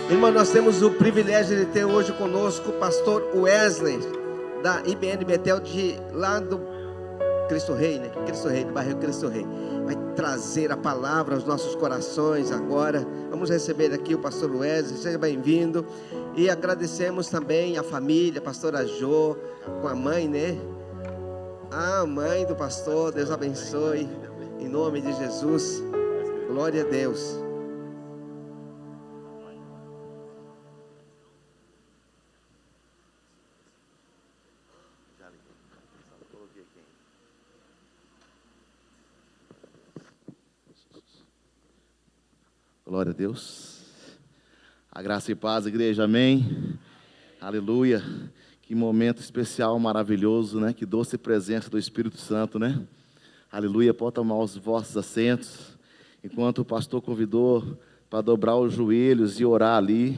Irmão, nós temos o privilégio de ter hoje conosco o pastor Wesley, da IBN Betel, lá do Cristo Rei, né? Cristo Rei, do bairro Cristo Rei. Vai trazer a palavra aos nossos corações agora. Vamos receber aqui o pastor Wesley, seja bem-vindo. E agradecemos também a família, a pastora Jo, com a mãe, né? A mãe do pastor, Deus abençoe, em nome de Jesus. Glória a Deus. Glória a Deus. A graça e paz, igreja, amém. Aleluia. Que momento especial, maravilhoso, né? Que doce presença do Espírito Santo, né? Aleluia. Pode tomar os vossos assentos. Enquanto o pastor convidou para dobrar os joelhos e orar ali,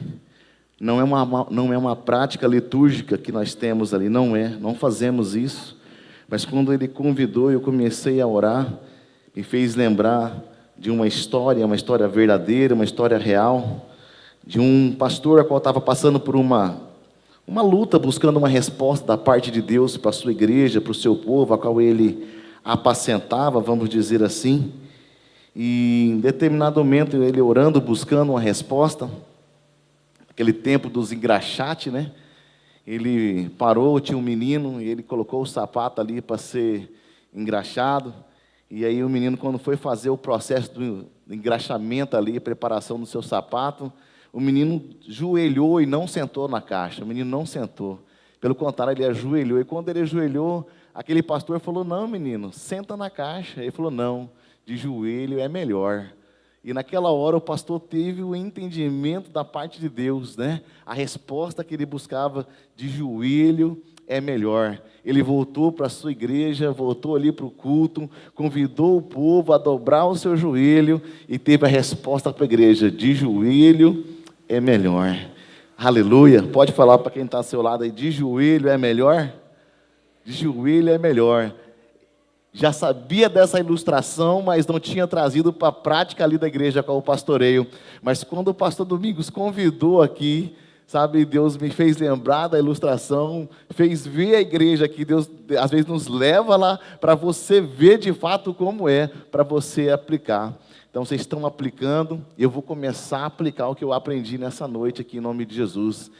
não é uma prática litúrgica que nós temos ali, não fazemos isso. Mas quando ele convidou, eu comecei a orar, me fez lembrar de uma história verdadeira, uma história real, de um pastor a qual estava passando por uma luta, buscando uma resposta da parte de Deus para a sua igreja, para o seu povo, a qual ele apacentava, vamos dizer assim. E em determinado momento, ele orando, buscando uma resposta, aquele tempo dos engraxates, né? Ele parou, tinha um menino, e ele colocou o sapato ali para ser engraxado. E aí o menino, quando foi fazer o processo do engraxamento ali, preparação do seu sapato, o menino joelhou e não sentou na caixa. O menino não sentou. Pelo contrário, ele ajoelhou. E quando ele ajoelhou, aquele pastor falou: não, menino, senta na caixa. Ele falou: não, de joelho é melhor. E naquela hora o pastor teve o entendimento da parte de Deus, né? A resposta que ele buscava, de joelho é melhor. Ele voltou para a sua igreja, voltou ali para o culto, convidou o povo a dobrar o seu joelho e teve a resposta para a igreja: de joelho é melhor. Aleluia. Pode falar para quem está ao seu lado aí: de joelho é melhor? De joelho é melhor. Já sabia dessa ilustração, mas não tinha trazido para a prática ali da igreja com o pastoreio. Mas quando o pastor Domingos convidou aqui, sabe, Deus me fez lembrar da ilustração, fez ver a igreja que Deus às vezes nos leva lá para você ver de fato como é, para você aplicar. Então vocês estão aplicando, e eu vou começar a aplicar o que eu aprendi nessa noite aqui em nome de Jesus.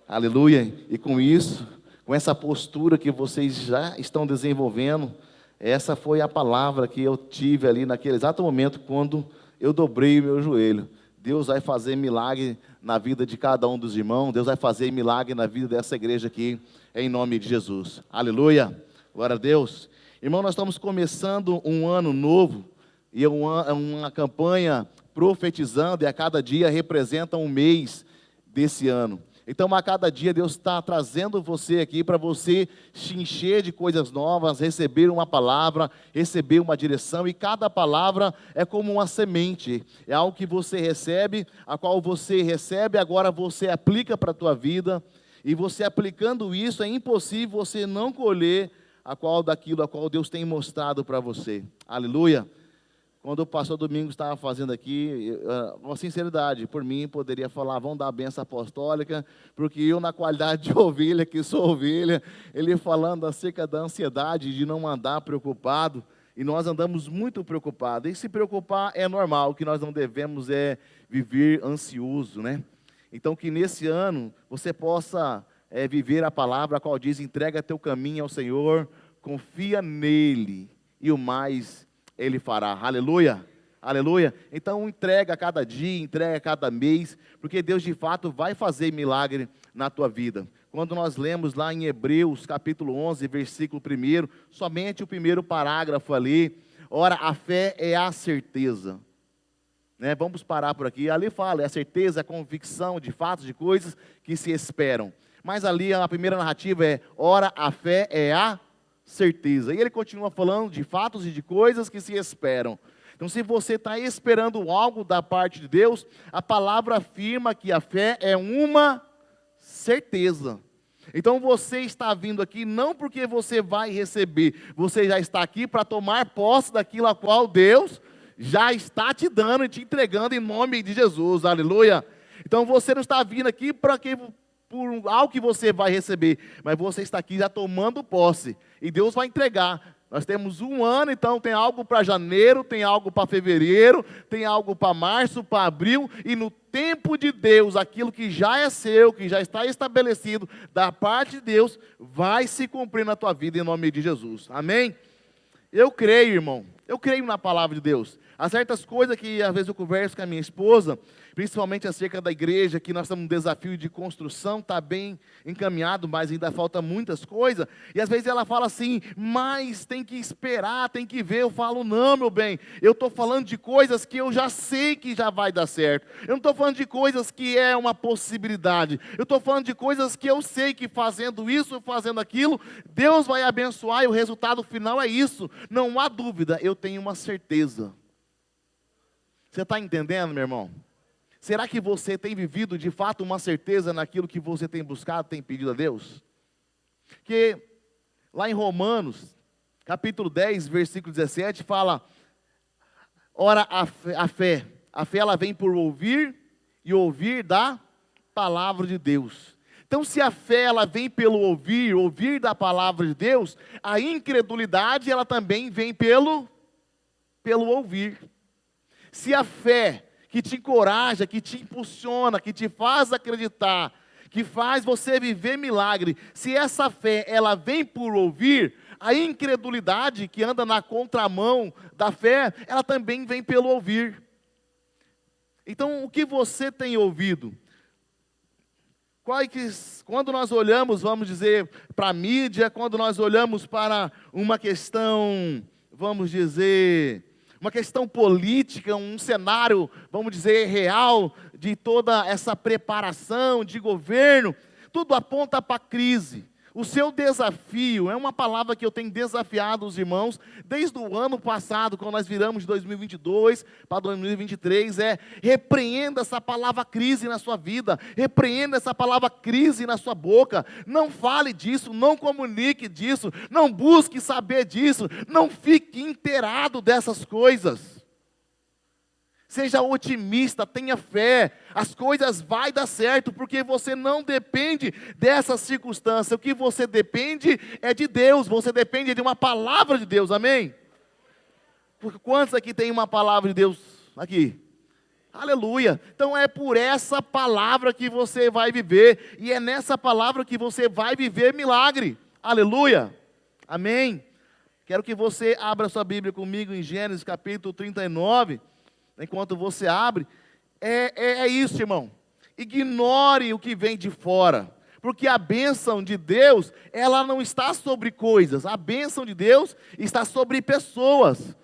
Aleluia. E com isso, com essa postura que vocês já estão desenvolvendo, essa foi a palavra que eu tive ali naquele exato momento quando eu dobrei o meu joelho. Deus vai fazer milagre na vida de cada um dos irmãos. Deus vai fazer milagre na vida dessa igreja aqui, em nome de Jesus. Aleluia. Glória a Deus. Irmão, nós estamos começando um ano novo, e é uma campanha profetizando, e a cada dia representa um mês desse ano. Então, a cada dia, Deus está trazendo você aqui para você se encher de coisas novas, receber uma palavra, receber uma direção, e cada palavra é como uma semente, é algo que você recebe, a qual você recebe, agora você aplica para a tua vida, e você aplicando isso, é impossível você não colher daquilo a qual Deus tem mostrado para você. Aleluia. Quando o pastor Domingos estava fazendo aqui, com sinceridade, por mim, poderia falar: vamos dar a benção apostólica, porque eu, na qualidade de ovelha, que sou ovelha, ele falando acerca da ansiedade, de não andar preocupado, e nós andamos muito preocupados. E se preocupar é normal, o que nós não devemos é viver ansioso, né? Então, que nesse ano você possa viver a palavra, a qual diz: entrega teu caminho ao Senhor, confia nele, e o mais Ele fará. Aleluia, aleluia. Então entrega a cada dia, entrega a cada mês, porque Deus de fato vai fazer milagre na tua vida. Quando nós lemos lá em Hebreus capítulo 11, versículo 1, somente o primeiro parágrafo ali: ora, a fé é a certeza, né? Vamos parar por aqui. Ali fala, é a certeza, a convicção de fatos, de coisas que se esperam. Mas ali a primeira narrativa é: ora, a fé é a certeza. E ele continua falando de fatos e de coisas que se esperam. Então, se você está esperando algo da parte de Deus, a palavra afirma que a fé é uma certeza. Então, você está vindo aqui não porque você vai receber, você já está aqui para tomar posse daquilo a qual Deus já está te dando e te entregando em nome de Jesus. Aleluia. Então você não está vindo aqui por algo que você vai receber, mas você está aqui já tomando posse, e Deus vai entregar. Nós temos um ano, então tem algo para janeiro, tem algo para fevereiro, tem algo para março, para abril, e no tempo de Deus, aquilo que já é seu, que já está estabelecido da parte de Deus, vai se cumprir na tua vida em nome de Jesus. Amém? Eu creio, irmão, eu creio na palavra de Deus. Há certas coisas que às vezes eu converso com a minha esposa, principalmente acerca da igreja, que nós estamos num desafio de construção, está bem encaminhado, mas ainda falta muitas coisas, e às vezes ela fala assim, mas tem que esperar, tem que ver. Eu falo, não, meu bem, eu estou falando de coisas que eu já sei que já vai dar certo, eu não estou falando de coisas que é uma possibilidade, eu estou falando de coisas que eu sei que fazendo isso, fazendo aquilo, Deus vai abençoar, e o resultado final é isso, não há dúvida, eu tenho uma certeza. Você está entendendo, meu irmão? Será que você tem vivido de fato uma certeza naquilo que você tem buscado, tem pedido a Deus? Que lá em Romanos, capítulo 10, versículo 17, fala, ora a fé ela vem por ouvir, e ouvir da palavra de Deus. Então se a fé ela vem pelo ouvir da palavra de Deus, a incredulidade ela também vem pelo ouvir. Se a fé que te encoraja, que te impulsiona, que te faz acreditar, que faz você viver milagre, se essa fé ela vem por ouvir, a incredulidade que anda na contramão da fé, ela também vem pelo ouvir. Então, o que você tem ouvido? Quando nós olhamos, vamos dizer, para a mídia, quando nós olhamos para uma questão, vamos dizer, uma questão política, um cenário, vamos dizer, real, de toda essa preparação de governo, tudo aponta para a crise. O seu desafio, é uma palavra que eu tenho desafiado os irmãos, desde o ano passado, quando nós viramos de 2022 para 2023, repreenda essa palavra crise na sua vida, repreenda essa palavra crise na sua boca, não fale disso, não comunique disso, não busque saber disso, não fique inteirado dessas coisas. Seja otimista, tenha fé, as coisas vão dar certo, porque você não depende dessa circunstância, o que você depende é de Deus, você depende de uma palavra de Deus, amém? Porque quantos aqui tem uma palavra de Deus aqui? Aleluia! Então é por essa palavra que você vai viver, e é nessa palavra que você vai viver milagre, aleluia, amém? Quero que você abra sua Bíblia comigo em Gênesis capítulo 39, enquanto você abre, é isso, irmão. Ignore o que vem de fora, porque a bênção de Deus, ela não está sobre coisas, a bênção de Deus está sobre pessoas.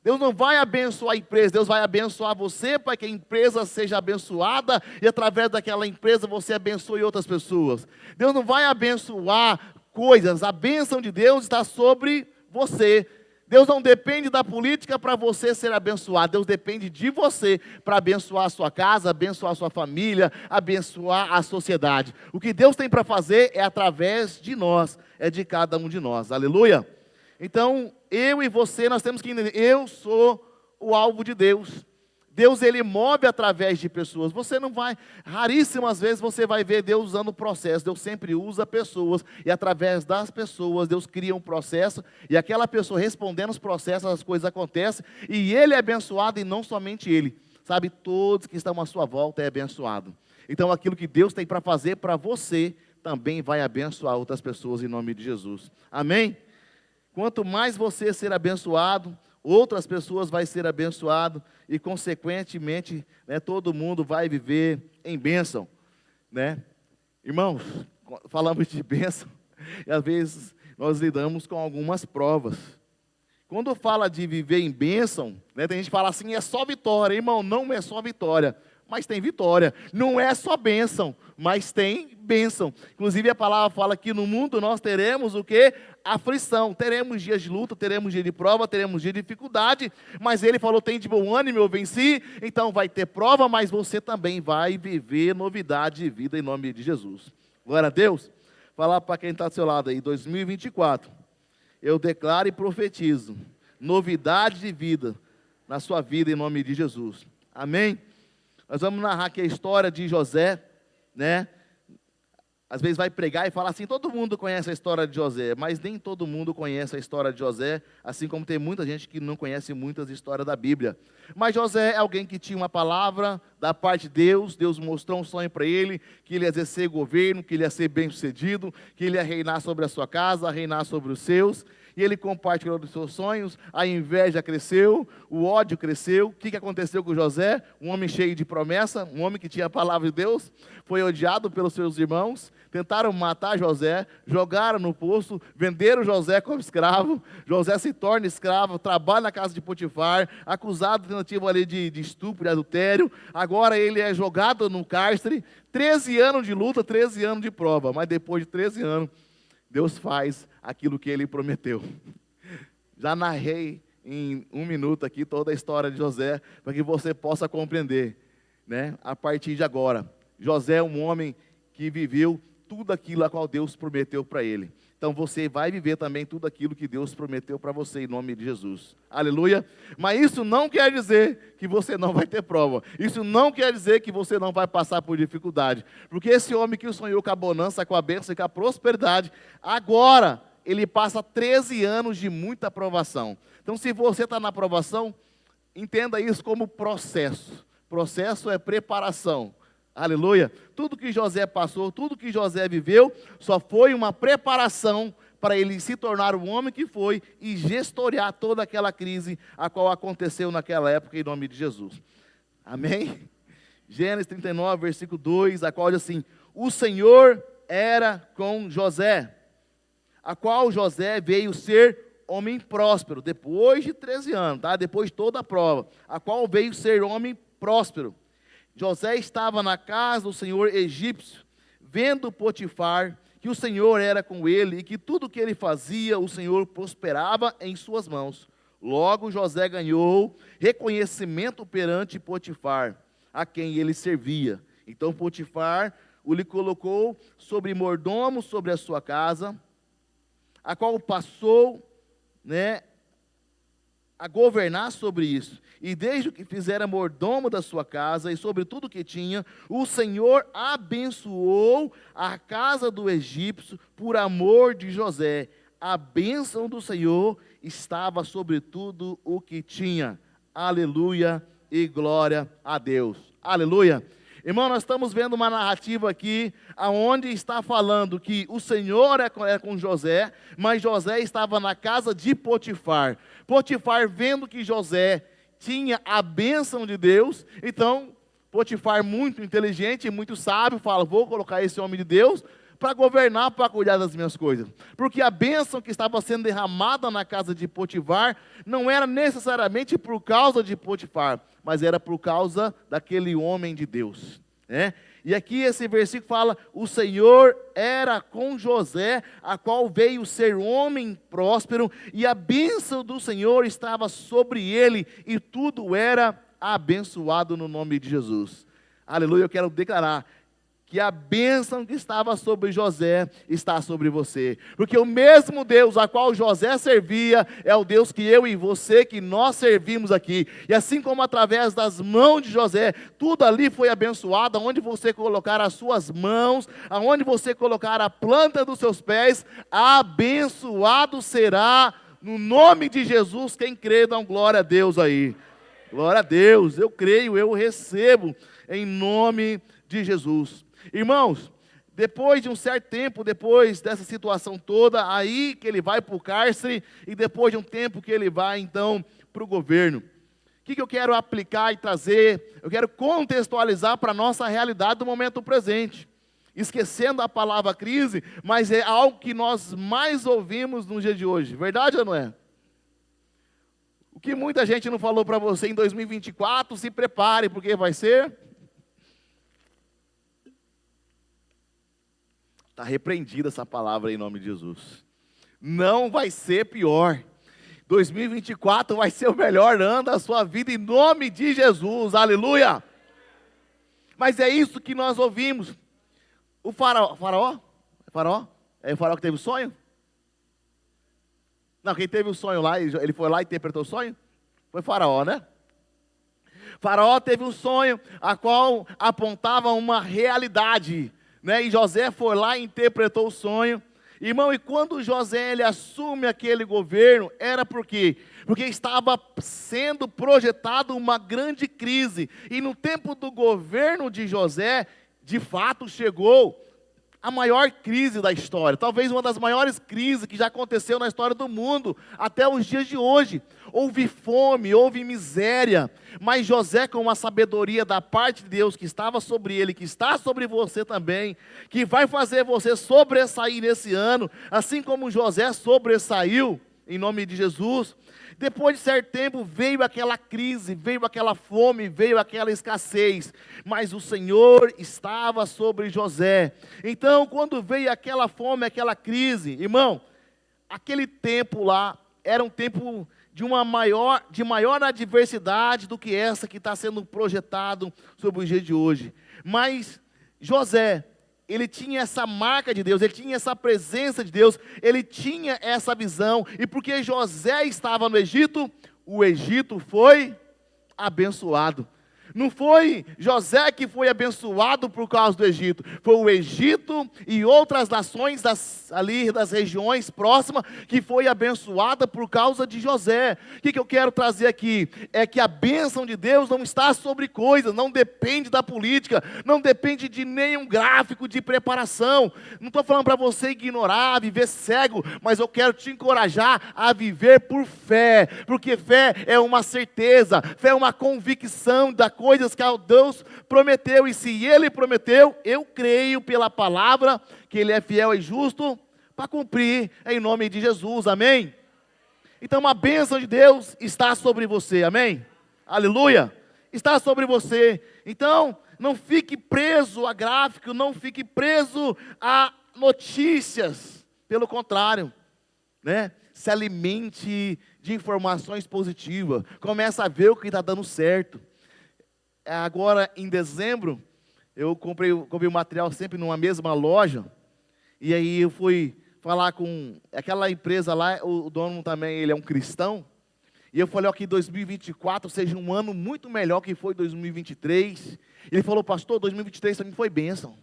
Deus não vai abençoar a empresa, Deus vai abençoar você para que a empresa seja abençoada, e através daquela empresa você abençoe outras pessoas. Deus não vai abençoar coisas, a bênção de Deus está sobre você. Deus não depende da política para você ser abençoado, Deus depende de você para abençoar a sua casa, abençoar a sua família, abençoar a sociedade. O que Deus tem para fazer é através de nós, é de cada um de nós, aleluia? Então, eu e você, nós temos que entender, eu sou o alvo de Deus. Deus, Ele move através de pessoas. Você não vai, raríssimas vezes você vai ver Deus usando o processo. Deus sempre usa pessoas, e através das pessoas, Deus cria um processo, e aquela pessoa respondendo os processos, as coisas acontecem, e Ele é abençoado, e não somente Ele. Sabe, todos que estão à sua volta é abençoado. Então, aquilo que Deus tem para fazer para você, também vai abençoar outras pessoas em nome de Jesus. Amém? Quanto mais você ser abençoado, outras pessoas vão ser abençoadas, e consequentemente, todo mundo vai viver em bênção, né? Irmãos, falamos de bênção, e às vezes nós lidamos com algumas provas. Quando fala de viver em bênção, tem gente que fala assim, é só vitória. Irmão, não é só vitória, mas tem vitória. Não é só bênção, mas tem bênção. Inclusive a palavra fala que no mundo nós teremos o quê? Aflição. Teremos dias de luta, teremos dia de prova, teremos dia de dificuldade, mas Ele falou, tem de bom ânimo, eu venci. Então vai ter prova, mas você também vai viver novidade de vida em nome de Jesus. Glória a Deus. Falar para quem está do seu lado aí, 2024, eu declaro e profetizo novidade de vida na sua vida em nome de Jesus. Amém? Nós vamos narrar aqui a história de José, né? Às vezes vai pregar e falar assim, todo mundo conhece a história de José, mas nem todo mundo conhece a história de José, assim como tem muita gente que não conhece muitas histórias da Bíblia. Mas José é alguém que tinha uma palavra da parte de Deus, Deus mostrou um sonho para ele, que ele ia exercer governo, que ele ia ser bem-sucedido, que ele ia reinar sobre a sua casa, reinar sobre os seus, e ele compartilhou dos seus sonhos, a inveja cresceu, o ódio cresceu. O que aconteceu com José? Um homem cheio de promessa, um homem que tinha a palavra de Deus, foi odiado pelos seus irmãos, tentaram matar José, jogaram no poço, venderam José como escravo. José se torna escravo, trabalha na casa de Potifar, acusado de tentativa ali de estupro, de adultério. Agora ele é jogado no cárcere, 13 anos de luta, 13 anos de prova, mas depois de 13 anos, Deus faz aquilo que ele prometeu. Já narrei em 1 minuto aqui toda a história de José, para que você possa compreender, né? A partir de agora, José é um homem que viveu tudo aquilo a qual Deus prometeu para ele. Então você vai viver também tudo aquilo que Deus prometeu para você, em nome de Jesus. Aleluia. Mas isso não quer dizer que você não vai ter prova. Isso não quer dizer que você não vai passar por dificuldade. Porque esse homem que sonhou com a bonança, com a bênção e com a prosperidade, agora ele passa 13 anos de muita provação. Então se você está na provação, entenda isso como processo. Processo é preparação. Aleluia. Tudo que José passou, tudo que José viveu, só foi uma preparação para ele se tornar o homem que foi e gestoriar toda aquela crise a qual aconteceu naquela época, em nome de Jesus. Amém? Gênesis 39, versículo 2, a qual diz assim: o Senhor era com José, a qual José veio ser homem próspero, depois de 13 anos, tá? Depois de toda a prova, a qual veio ser homem próspero. José estava na casa do senhor egípcio, vendo Potifar, que o Senhor era com ele, e que tudo que ele fazia, o Senhor prosperava em suas mãos. Logo José ganhou reconhecimento perante Potifar, a quem ele servia. Então Potifar o lhe colocou sobre mordomo sobre a sua casa, a qual passou, né, a governar sobre isso. E desde o que fizera mordomo da sua casa e sobre tudo que tinha, o Senhor abençoou a casa do egípcio por amor de José. A bênção do Senhor estava sobre tudo o que tinha. Aleluia e glória a Deus. Aleluia. Irmão, nós estamos vendo uma narrativa aqui, aonde está falando que o Senhor é com José, mas José estava na casa de Potifar. Potifar, vendo que José tinha a bênção de Deus, então Potifar, muito inteligente e muito sábio, fala: vou colocar esse homem de Deus para governar, para cuidar das minhas coisas. Porque a bênção que estava sendo derramada na casa de Potifar não era necessariamente por causa de Potifar, mas era por causa daquele homem de Deus, né? E aqui esse versículo fala: o Senhor era com José, a qual veio ser homem próspero, e a bênção do Senhor estava sobre ele, e tudo era abençoado no nome de Jesus. Aleluia. Eu quero declarar que a bênção que estava sobre José está sobre você, porque o mesmo Deus a qual José servia é o Deus que eu e você, que nós servimos aqui. E assim como através das mãos de José, tudo ali foi abençoado, aonde você colocar as suas mãos, aonde você colocar a planta dos seus pés, abençoado será, no nome de Jesus. Quem crê, dá um glória a Deus aí. Glória a Deus, eu creio, eu recebo, em nome de Jesus. Irmãos, depois de um certo tempo, depois dessa situação toda, aí que ele vai para o cárcere, e depois de um tempo que ele vai então para o governo. O que eu quero aplicar e trazer? Eu quero contextualizar para a nossa realidade do momento presente. Esquecendo a palavra crise, mas é algo que nós mais ouvimos no dia de hoje. Verdade ou não é? O que muita gente não falou para você em 2024, se prepare, porque vai ser... Está repreendida essa palavra em nome de Jesus. Não vai ser pior. 2024 vai ser o melhor ano da sua vida em nome de Jesus. Aleluia. Mas é isso que nós ouvimos. O faraó? É o faraó que teve o sonho? Não, quem teve o sonho lá, ele foi lá e interpretou o sonho? Foi o faraó, né? Faraó teve um sonho, a qual apontava uma realidade, né? E José foi lá e interpretou o sonho. Irmão, e quando José ele assume aquele governo, era por quê? Porque estava sendo projetado uma grande crise. E no tempo do governo de José, de fato chegou a maior crise da história, talvez uma das maiores crises que já aconteceu na história do mundo, até os dias de hoje. Houve fome, houve miséria, mas José, com a sabedoria da parte de Deus que estava sobre ele, que está sobre você também, que vai fazer você sobressair nesse ano, assim como José sobressaiu, em nome de Jesus. Depois de certo tempo veio aquela crise, veio aquela fome, veio aquela escassez, mas o Senhor estava sobre José. Então, quando veio aquela fome, aquela crise, irmão, aquele tempo lá era um tempo de maior adversidade do que essa que está sendo projetado sobre o dia de hoje. Mas José, ele tinha essa marca de Deus, ele tinha essa presença de Deus, ele tinha essa visão, e porque José estava no Egito, o Egito foi abençoado. Não foi José que foi abençoado por causa do Egito, foi o Egito e outras nações ali das regiões próximas que foi abençoada por causa de José. O que eu quero trazer aqui? É que a bênção de Deus não está sobre coisas, não depende da política, não depende de nenhum gráfico de preparação. Não estou falando para você ignorar, viver cego, mas eu quero te encorajar a viver por fé, porque fé é uma certeza, fé é uma convicção da coisas que Deus prometeu, e se Ele prometeu, eu creio pela palavra, que Ele é fiel e justo, para cumprir, em nome de Jesus, amém? Então a bênção de Deus está sobre você, amém? Aleluia, está sobre você. Então, não fique preso a gráfico, não fique preso a notícias, pelo contrário, né? Se alimente de informações positivas, começa a ver o que está dando certo. Agora, em dezembro, eu comprei o material sempre numa mesma loja, e aí eu fui falar com aquela empresa lá, o dono também, ele é um cristão, e eu falei, ó, que 2024 seja um ano muito melhor que foi 2023, ele falou, pastor, 2023 também foi bênção.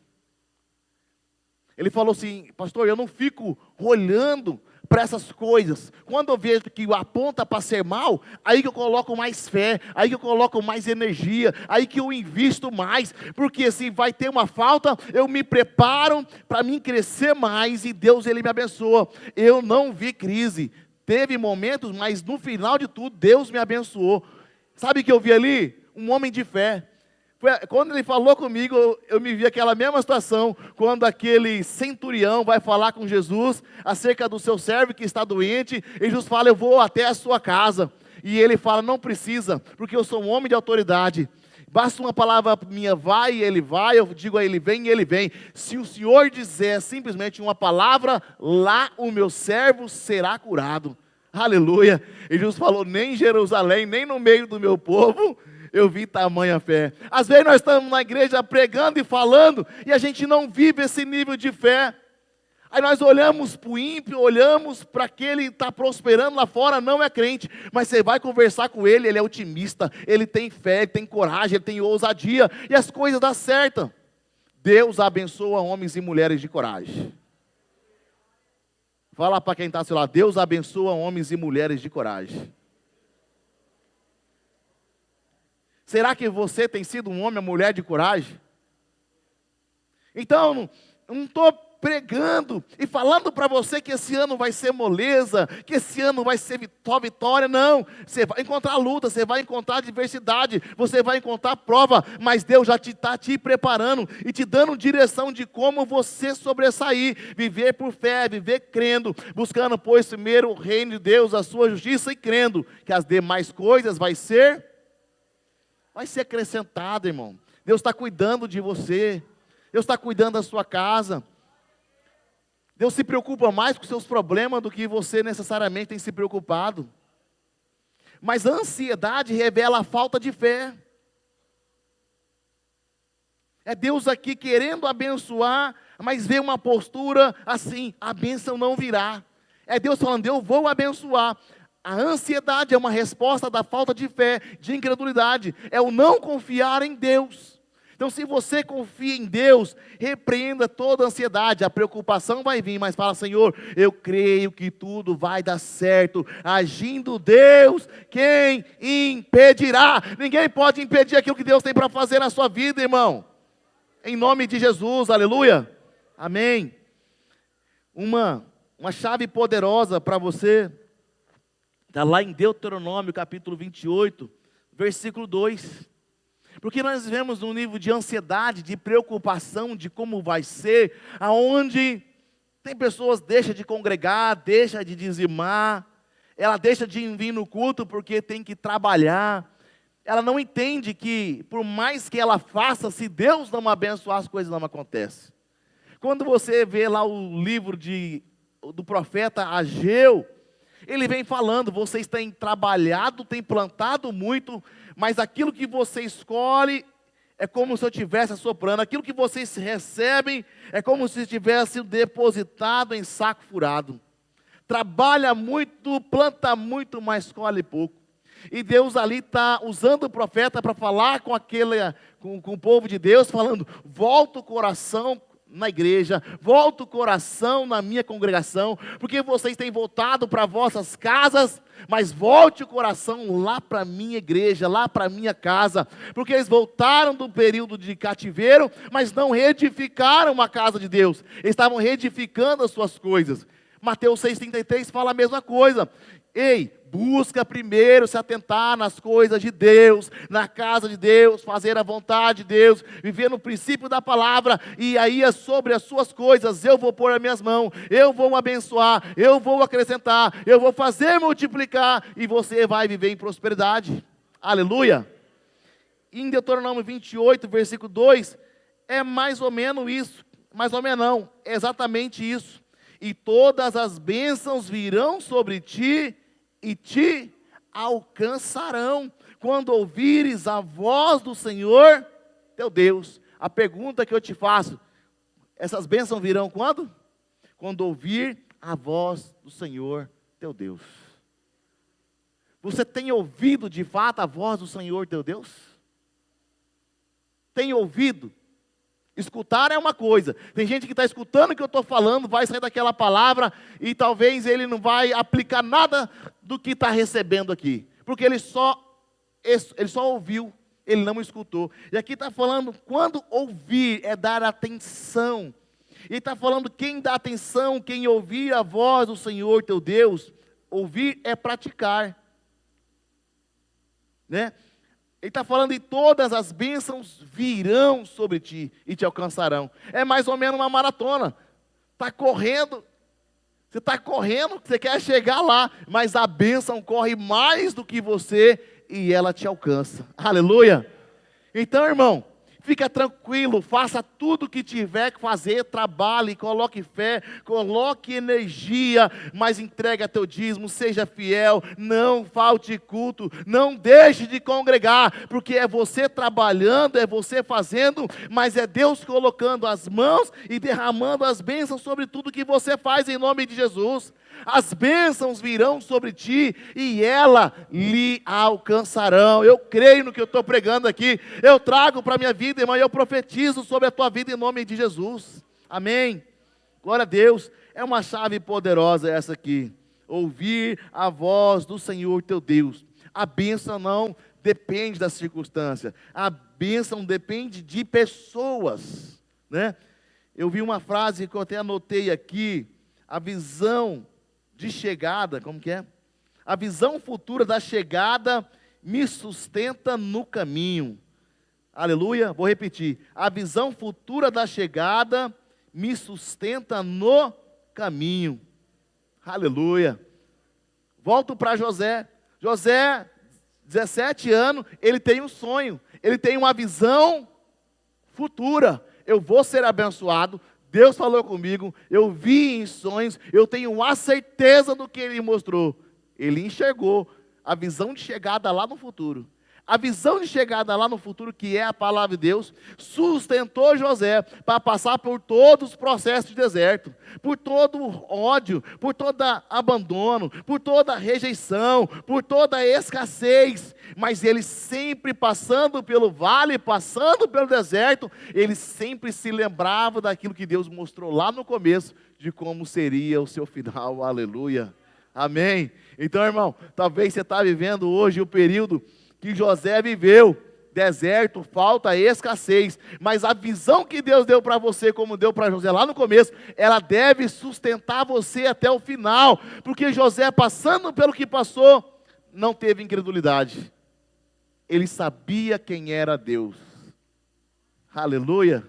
Ele falou assim, pastor, eu não fico olhando para essas coisas. Quando eu vejo que aponta para ser mal, aí que eu coloco mais fé, aí que eu coloco mais energia, aí que eu invisto mais, porque se vai ter uma falta, eu me preparo para mim crescer mais, e Deus, Ele me abençoa. Eu não vi crise, teve momentos, mas no final de tudo, Deus me abençoou. Sabe o que eu vi ali? Um homem de fé. Quando ele falou comigo, eu me vi aquela mesma situação, quando aquele centurião vai falar com Jesus, acerca do seu servo que está doente, e Jesus fala, eu vou até a sua casa, e ele fala, não precisa, porque eu sou um homem de autoridade, basta uma palavra minha, vai, e ele vai, eu digo a ele, vem, e ele vem. Se o Senhor dizer simplesmente uma palavra, lá o meu servo será curado, aleluia. E Jesus falou, nem em Jerusalém, nem no meio do meu povo, eu vi tamanha fé. Às vezes nós estamos na igreja pregando e falando, e a gente não vive esse nível de fé. Aí nós olhamos para o ímpio, olhamos para aquele que está prosperando lá fora, não é crente, mas você vai conversar com ele, ele é otimista, ele tem fé, ele tem coragem, ele tem ousadia, e as coisas dão certo. Deus abençoa homens e mulheres de coragem. Fala para quem está ao seu lado, Deus abençoa homens e mulheres de coragem. Será que você tem sido um homem ou mulher de coragem? Então, não estou pregando e falando para você que esse ano vai ser moleza, que esse ano vai ser vitória, não. Você vai encontrar luta, você vai encontrar adversidade, você vai encontrar prova, mas Deus já está te preparando e te dando direção de como você sobressair, viver por fé, viver crendo, buscando, pois, primeiro o reino de Deus, a sua justiça, e crendo que as demais coisas vai ser acrescentado, irmão. Deus está cuidando de você, Deus está cuidando da sua casa. Deus se preocupa mais com os seus problemas do que você necessariamente tem se preocupado. Mas a ansiedade revela a falta de fé. É Deus aqui querendo abençoar, mas vê uma postura assim, a bênção não virá. É Deus falando, eu vou abençoar. A ansiedade é uma resposta da falta de fé, de incredulidade. É o não confiar em Deus. Então, se você confia em Deus, repreenda toda a ansiedade. A preocupação vai vir, mas fala: Senhor, eu creio que tudo vai dar certo. Agindo Deus, quem impedirá? Ninguém pode impedir aquilo que Deus tem para fazer na sua vida, irmão. Em nome de Jesus, aleluia. Amém. Uma chave poderosa para você, está lá em Deuteronômio capítulo 28, versículo 2. Porque nós vivemos num nível de ansiedade, de preocupação, de como vai ser, aonde tem pessoas que deixam de congregar, deixam de dizimar, ela deixa de vir no culto porque tem que trabalhar. Ela não entende que, por mais que ela faça, se Deus não abençoar, as coisas não acontecem. Quando você vê lá o livro do profeta Ageu, ele vem falando: vocês têm trabalhado, têm plantado muito, mas aquilo que você escolhe é como se eu estivesse assoprando. Aquilo que vocês recebem é como se tivesse depositado em saco furado. Trabalha muito, planta muito, mas colhe pouco. E Deus ali está usando o profeta para falar com o povo de Deus, falando: volta o coração na igreja, volta o coração na minha congregação, porque vocês têm voltado para vossas casas, mas volte o coração lá para a minha igreja, lá para a minha casa, porque eles voltaram do período de cativeiro, mas não reedificaram a casa de Deus, estavam reedificando as suas coisas. Mateus 6,33 fala a mesma coisa. Ei, busca primeiro se atentar nas coisas de Deus, na casa de Deus, fazer a vontade de Deus, viver no princípio da palavra, e aí é sobre as suas coisas eu vou pôr as minhas mãos, eu vou abençoar, eu vou acrescentar, eu vou fazer multiplicar, e você vai viver em prosperidade. Aleluia! Em Deuteronômio 28, versículo 2, é mais ou menos isso, mais ou menos não, é exatamente isso. E todas as bênçãos virão sobre ti e te alcançarão, quando ouvires a voz do Senhor teu Deus. A pergunta que eu te faço: essas bênçãos virão quando? Quando ouvir a voz do Senhor teu Deus. Você tem ouvido de fato a voz do Senhor teu Deus? Tem ouvido? Escutar é uma coisa. Tem gente que está escutando o que eu estou falando, vai sair daquela palavra e talvez ele não vai aplicar nada do que está recebendo aqui, porque ele só ouviu, ele não escutou. E aqui está falando, quando ouvir é dar atenção. Ele está falando, quem dá atenção, quem ouvir a voz do Senhor teu Deus, ouvir é praticar, né? Ele está falando: e todas as bênçãos virão sobre ti e te alcançarão. É mais ou menos uma maratona. Está correndo, você quer chegar lá, mas a bênção corre mais do que você e ela te alcança. Aleluia! Então, irmão, fica tranquilo, faça tudo o que tiver que fazer, trabalhe, coloque fé, coloque energia, mas entregue teu dízimo, seja fiel, não falte culto, não deixe de congregar, porque é você trabalhando, é você fazendo, mas é Deus colocando as mãos e derramando as bênçãos sobre tudo que você faz, em nome de Jesus. As bênçãos virão sobre ti e ela lhe alcançarão. Eu creio no que eu estou pregando aqui, eu trago para a minha vida, irmão, e eu profetizo sobre a tua vida em nome de Jesus. Amém. Glória a Deus. É uma chave poderosa essa aqui. Ouvir a voz do Senhor teu Deus. A bênção não depende da circunstância, a bênção depende de pessoas, né? Eu vi uma frase que eu até anotei aqui: a visão de chegada, como que é? A visão futura da chegada me sustenta no caminho. Aleluia, vou repetir. A visão futura da chegada me sustenta no caminho. Aleluia. Volto para José. José, 17 anos, ele tem um sonho, ele tem uma visão futura. Eu vou ser abençoado. Deus falou comigo, eu vi em sonhos, eu tenho a certeza do que Ele mostrou. Ele enxergou a visão de chegada lá no futuro. a visão de chegada lá no futuro, que é a palavra de Deus, sustentou José para passar por todos os processos de deserto, por todo ódio, por todo abandono, por toda rejeição, por toda escassez. Mas ele sempre passando pelo vale, passando pelo deserto, ele sempre se lembrava daquilo que Deus mostrou lá no começo, de como seria o seu final. Aleluia. Amém. Então, irmão, talvez você está vivendo hoje o período que José viveu, deserto, falta, escassez, mas a visão que Deus deu para você, como deu para José lá no começo, ela deve sustentar você até o final, porque José, passando pelo que passou, não teve incredulidade, ele sabia quem era Deus. Aleluia.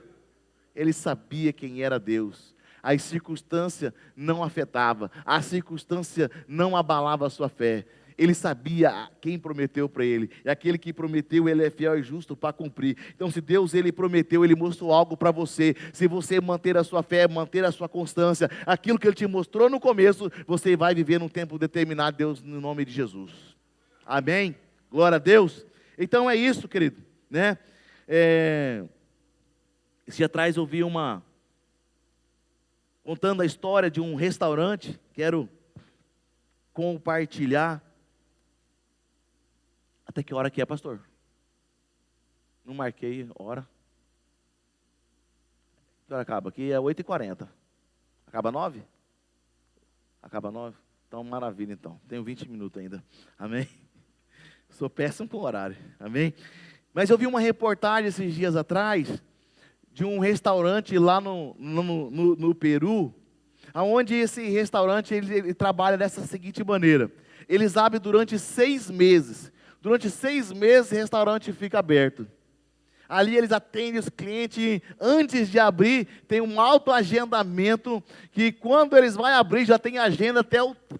Ele sabia quem era Deus. A circunstância não afetava, a circunstância não abalava a sua fé. Ele sabia quem prometeu para ele, e aquele que prometeu, ele é fiel e justo para cumprir. Então, se Deus, ele prometeu, ele mostrou algo para você. Se você manter a sua fé, manter a sua constância, aquilo que ele te mostrou no começo, você vai viver num tempo determinado, Deus, no nome de Jesus. Amém? Glória a Deus. Então é isso, querido, né? Esse dia atrás eu vi contando a história de um restaurante, quero compartilhar. Até que hora que é, pastor? Não marquei hora. Que hora acaba? Aqui é 8h40. Acaba 9? Acaba 9? Então, maravilha então. Tenho 20 minutos ainda. Amém? Sou péssimo com o horário. Amém? Mas eu vi uma reportagem esses dias atrás de um restaurante lá no Peru, onde esse restaurante ele trabalha dessa seguinte maneira. Eles abrem durante 6 meses. Durante 6 meses o restaurante fica aberto. Ali eles atendem os clientes, antes de abrir, tem um autoagendamento, que quando eles vão abrir, já tem agenda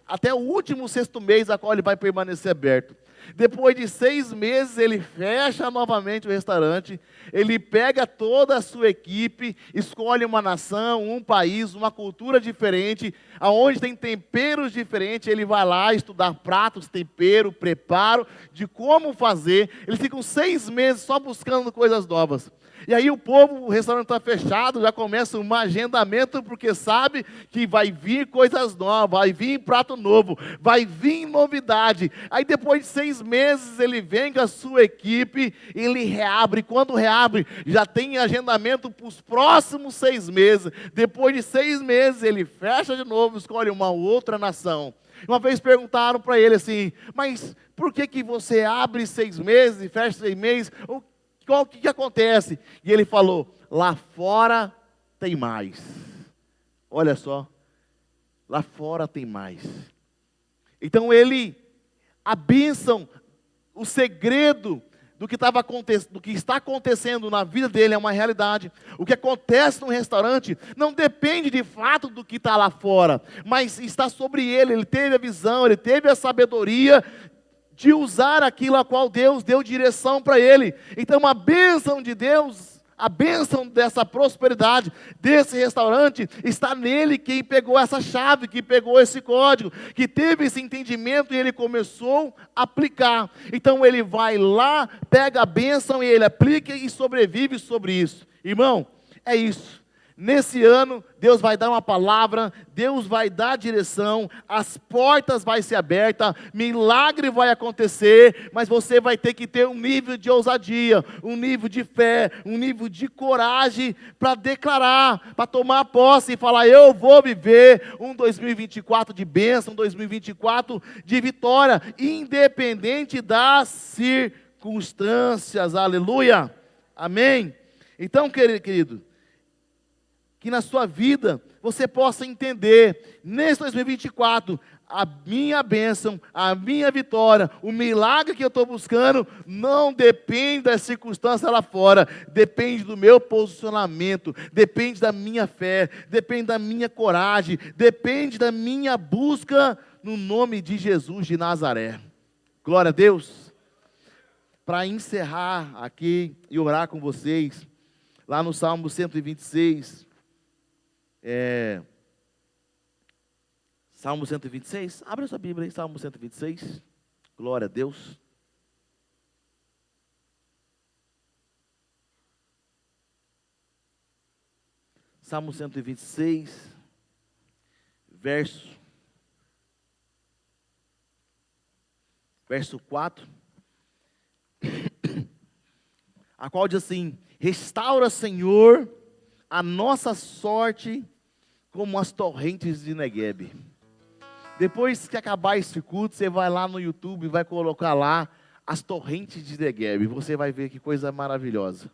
até o último 6º mês, a qual ele vai permanecer aberto. Depois de 6 meses, ele fecha novamente o restaurante, ele pega toda a sua equipe, escolhe uma nação, um país, uma cultura diferente, aonde tem temperos diferentes, ele vai lá estudar pratos, tempero, preparo, de como fazer. Eles ficam 6 meses só buscando coisas novas. E aí o restaurante está fechado, já começa um agendamento, porque sabe que vai vir coisas novas, vai vir prato novo, vai vir novidade. Aí depois de 6 meses ele vem com a sua equipe, ele reabre. Quando reabre, já tem agendamento para os próximos 6 meses. Depois de 6 meses ele fecha de novo, escolhe uma outra nação. Uma vez perguntaram para ele assim, mas por que você abre 6 meses e fecha 6 meses? O que acontece? E ele falou, lá fora tem mais. Olha só, lá fora tem mais. Então a bênção, o segredo do que está acontecendo na vida dele é uma realidade. O que acontece no restaurante não depende de fato do que está lá fora, mas está sobre ele. Ele teve a visão, ele teve a sabedoria de usar aquilo a qual Deus deu direção para ele. Então a bênção de Deus, a bênção dessa prosperidade, desse restaurante, está nele, quem pegou essa chave, que pegou esse código, que teve esse entendimento e ele começou a aplicar. Então ele vai lá, pega a bênção e ele aplica e sobrevive sobre isso. Irmão, é isso. Nesse ano, Deus vai dar uma palavra, Deus vai dar direção, as portas vão ser abertas, milagre vai acontecer, mas você vai ter que ter um nível de ousadia, um nível de fé, um nível de coragem para declarar, para tomar posse e falar, eu vou viver um 2024 de bênção, um 2024 de vitória, independente das circunstâncias, aleluia, amém? Então, querido, que na sua vida você possa entender, nesse 2024, a minha bênção, a minha vitória, o milagre que eu estou buscando, não depende das circunstâncias lá fora, depende do meu posicionamento, depende da minha fé, depende da minha coragem, depende da minha busca no nome de Jesus de Nazaré. Glória a Deus. Para encerrar aqui e orar com vocês, lá no Salmo 126, Salmo 126, abre a sua Bíblia aí, Salmo 126, glória a Deus. Salmo 126, verso 4, a qual diz assim: restaura, Senhor, a nossa sorte como as torrentes de Neguebe. Depois que acabar esse culto, você vai lá no YouTube e vai colocar lá as torrentes de Neguebe. Você vai ver que coisa maravilhosa.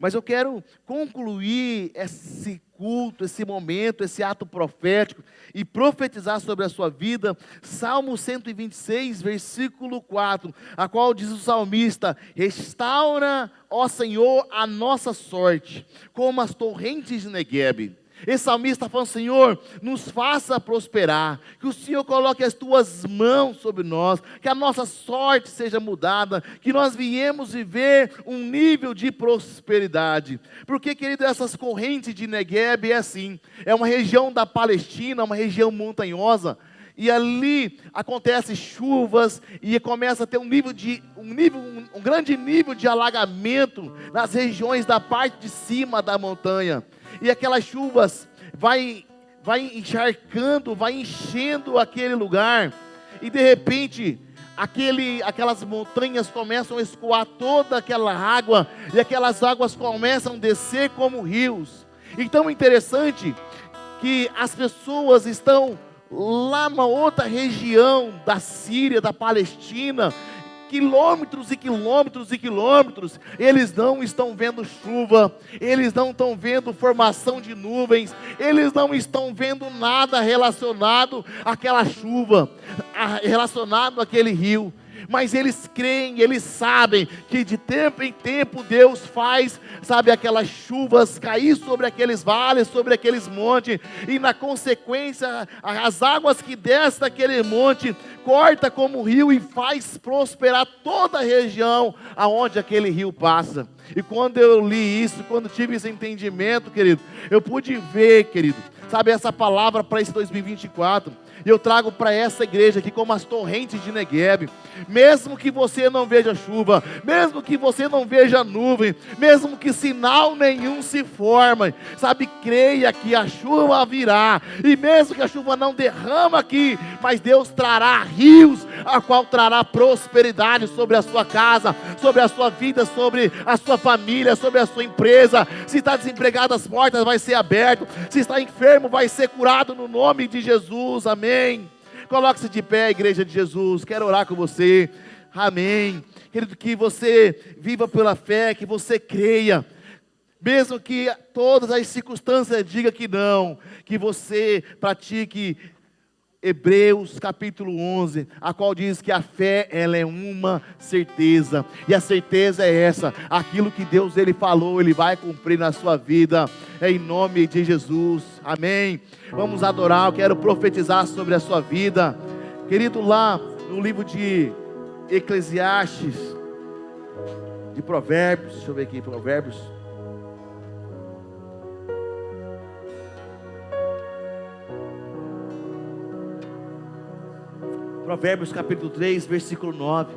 Mas eu quero concluir esse culto, esse momento, esse ato profético e profetizar sobre a sua vida, Salmo 126, versículo 4, a qual diz o salmista: restaura, ó Senhor, a nossa sorte, como as torrentes de Neguebe. Esse salmista está falando: Senhor, nos faça prosperar, que o Senhor coloque as tuas mãos sobre nós, que a nossa sorte seja mudada, que nós viemos viver um nível de prosperidade. Porque, querido, essas correntes de Neguebe é assim, é uma região da Palestina, uma região montanhosa, e ali acontecem chuvas e começa a ter um grande nível de alagamento nas regiões da parte de cima da montanha. E aquelas chuvas vai encharcando, vai enchendo aquele lugar, e de repente aquelas montanhas começam a escoar toda aquela água, e aquelas águas começam a descer como rios. Então é interessante que as pessoas estão lá numa outra região da Síria, da Palestina, quilômetros e quilômetros e quilômetros, eles não estão vendo chuva, eles não estão vendo formação de nuvens, eles não estão vendo nada relacionado àquela chuva, relacionado àquele rio. Mas eles creem, eles sabem que de tempo em tempo Deus faz, aquelas chuvas cair sobre aqueles vales, sobre aqueles montes, e na consequência, as águas que descem daquele monte, corta como rio e faz prosperar toda a região aonde aquele rio passa. E quando eu li isso, quando tive esse entendimento, querido, eu pude ver, querido, essa palavra para esse 2024, e eu trago para essa igreja aqui como as torrentes de Neguebe. Mesmo que você não veja chuva, mesmo que você não veja nuvem, mesmo que sinal nenhum se forme, creia que a chuva virá, e mesmo que a chuva não derrama aqui, mas Deus trará rios, a qual trará prosperidade sobre a sua casa, sobre a sua vida, sobre a sua família, sobre a sua empresa. Se está desempregado, as portas vai ser abertas. Se está enfermo, vai ser curado no nome de Jesus. Amém. Coloque-se de pé, igreja de Jesus. Quero orar com você. Amém. Querido, que você viva pela fé, que você creia, mesmo que todas as circunstâncias digam que não, que você pratique Hebreus capítulo 11, a qual diz que a fé, ela é uma certeza, e a certeza é essa: aquilo que Deus ele falou, ele vai cumprir na sua vida, em nome de Jesus. Amém. Vamos adorar. Eu quero profetizar sobre a sua vida, querido. Lá no livro de Eclesiastes, de Provérbios, deixa eu ver aqui, Provérbios capítulo 3, versículo 9.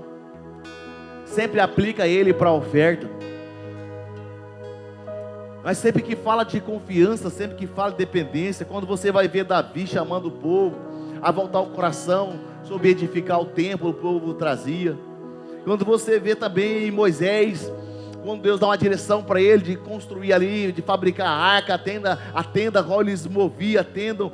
Sempre aplica ele para a oferta. Mas sempre que fala de confiança, sempre que fala de dependência, quando você vai ver Davi chamando o povo a voltar o coração sobre edificar o templo, o povo trazia. Quando você vê também Moisés, quando Deus dá uma direção para ele de construir ali, de fabricar a arca, a tenda, qual eles moviam a tenda.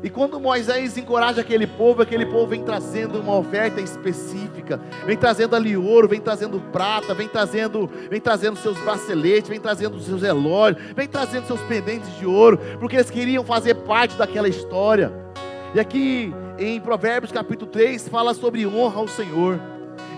E quando Moisés encoraja aquele povo vem trazendo uma oferta específica, vem trazendo ali ouro, vem trazendo prata, vem trazendo seus braceletes, vem trazendo seus relógios, vem trazendo seus pendentes de ouro, porque eles queriam fazer parte daquela história. E aqui em Provérbios capítulo 3 fala sobre honra ao Senhor,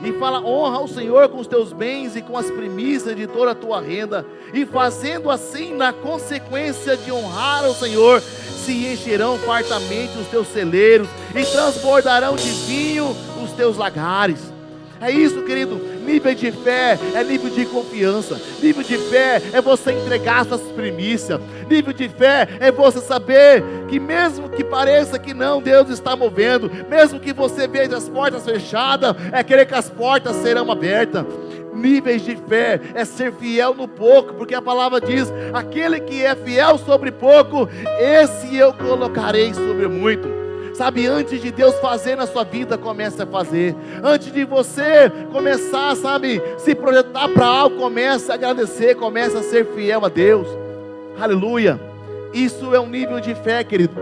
e fala: honra ao Senhor com os teus bens e com as primícias de toda a tua renda, e fazendo assim, na consequência de honrar ao Senhor, se encherão fartamente os teus celeiros, e transbordarão de vinho os teus lagares. É isso, querido. Nível de fé é nível de confiança. Nível de fé é você entregar suas primícias. Nível de fé é você saber que mesmo que pareça que não, Deus está movendo. Mesmo que você veja as portas fechadas, é crer que as portas serão abertas. níveis de fé, é ser fiel no pouco, porque a palavra diz: aquele que é fiel sobre pouco, esse eu colocarei sobre muito. Sabe, antes de Deus fazer na sua vida, comece a fazer. Antes de você começar, sabe, se projetar para algo, comece a agradecer, comece a ser fiel a Deus. Aleluia. Isso é um nível de fé, querido.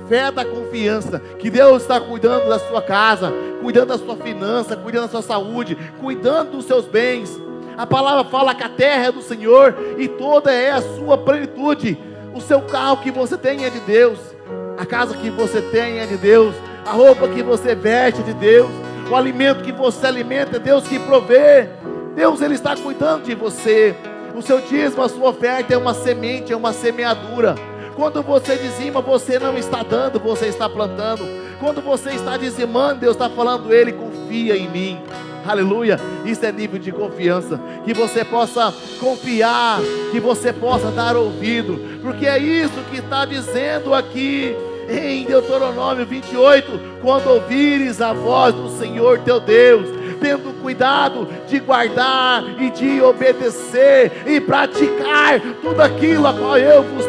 Fé da confiança, que Deus está cuidando da sua casa, cuidando da sua finança, cuidando da sua saúde, cuidando dos seus bens. A palavra fala que a terra é do Senhor e toda é a sua plenitude. O seu carro que você tem é de Deus, a casa que você tem é de Deus, a roupa que você veste é de Deus, o alimento que você alimenta é Deus que provê. Deus, Ele está cuidando de você. O seu dízimo, a sua oferta é uma semente, é uma semeadura. Quando você dizima, você não está dando, você está plantando. Quando você está dizimando, Deus está falando: Ele confia em mim. Aleluia. Isso é nível de confiança. Que você possa confiar, que você possa dar ouvido, porque é isso que está dizendo aqui em Deuteronômio 28: quando ouvires a voz do Senhor teu Deus, tendo cuidado de guardar e de obedecer e praticar tudo aquilo a qual eu vos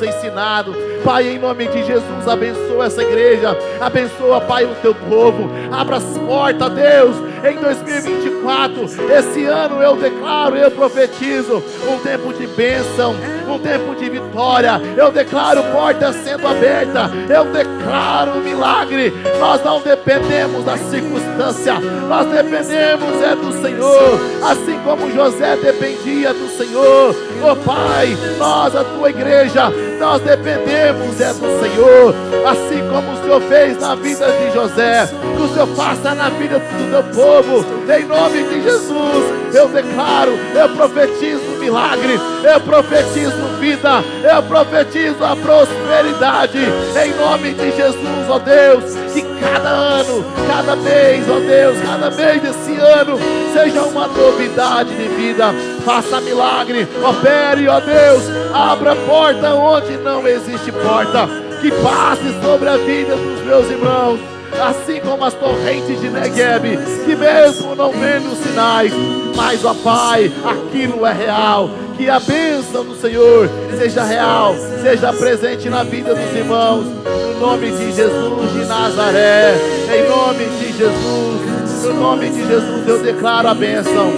ensinado. Pai, em nome de Jesus, abençoa essa igreja, abençoa, Pai, o teu povo. Abra as portas, Deus, em 2024, esse ano eu declaro, eu profetizo um tempo de bênção, um tempo de vitória. Eu declaro portas sendo abertas, eu declaro um milagre. Nós não dependemos da circunstância, nós dependemos do Senhor, assim como José dependia do Senhor. Oh Pai, nós, a tua igreja, nós dependemos do Senhor, assim como o Senhor fez na vida de José, que o Senhor faça na vida do teu povo, em nome de Jesus. Eu declaro, eu profetizo milagre, eu profetizo vida, eu profetizo a prosperidade, em nome de Jesus, ó Deus. Que cada ano, cada mês, ó Deus, cada mês desse ano seja uma novidade de vida. Faça milagre, opere, ó Deus, abra porta onde não existe porta, que passe sobre a vida dos meus irmãos, assim como as torrentes de Negueb, que mesmo não vendo sinais, mas ó Pai, aquilo é real. Que a bênção do Senhor seja real, seja presente na vida dos irmãos, no nome de Jesus de Nazaré, em nome de Jesus, no nome de Jesus eu declaro a bênção.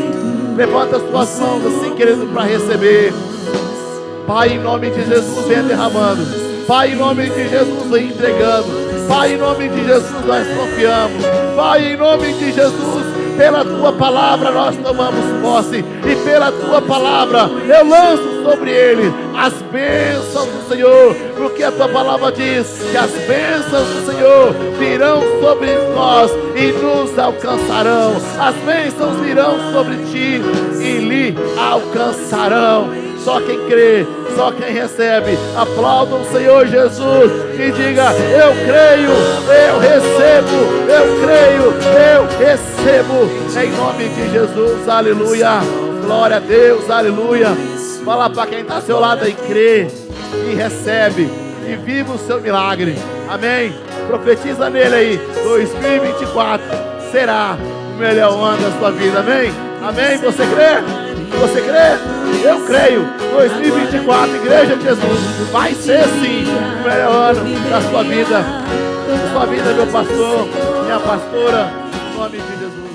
Levanta as tuas mãos assim, querido, para receber. Pai, em nome de Jesus, venha derramando. Pai, em nome de Jesus, vem entregando. Pai, em nome de Jesus, nós confiamos. Pai, em nome de Jesus, pela tua palavra nós tomamos posse, e pela tua palavra eu lanço sobre ele as bênçãos do Senhor, porque a tua palavra diz que as bênçãos do Senhor virão sobre nós e nos alcançarão. As bênçãos virão sobre ti e lhe alcançarão. Só quem crê, só quem recebe, aplauda o Senhor Jesus e diga: eu creio, eu recebo, eu creio, eu recebo, em nome de Jesus, aleluia, glória a Deus, aleluia. Fala para quem está ao seu lado aí: crê e recebe e viva o seu milagre, amém? Profetiza nele aí: 2024 será o melhor ano da sua vida, amém? Amém? Você crê? Você crê? Eu creio. 2024, Igreja de Jesus, vai ser sim o melhor ano da sua vida. Sua vida, meu pastor, minha pastora, em nome de Jesus.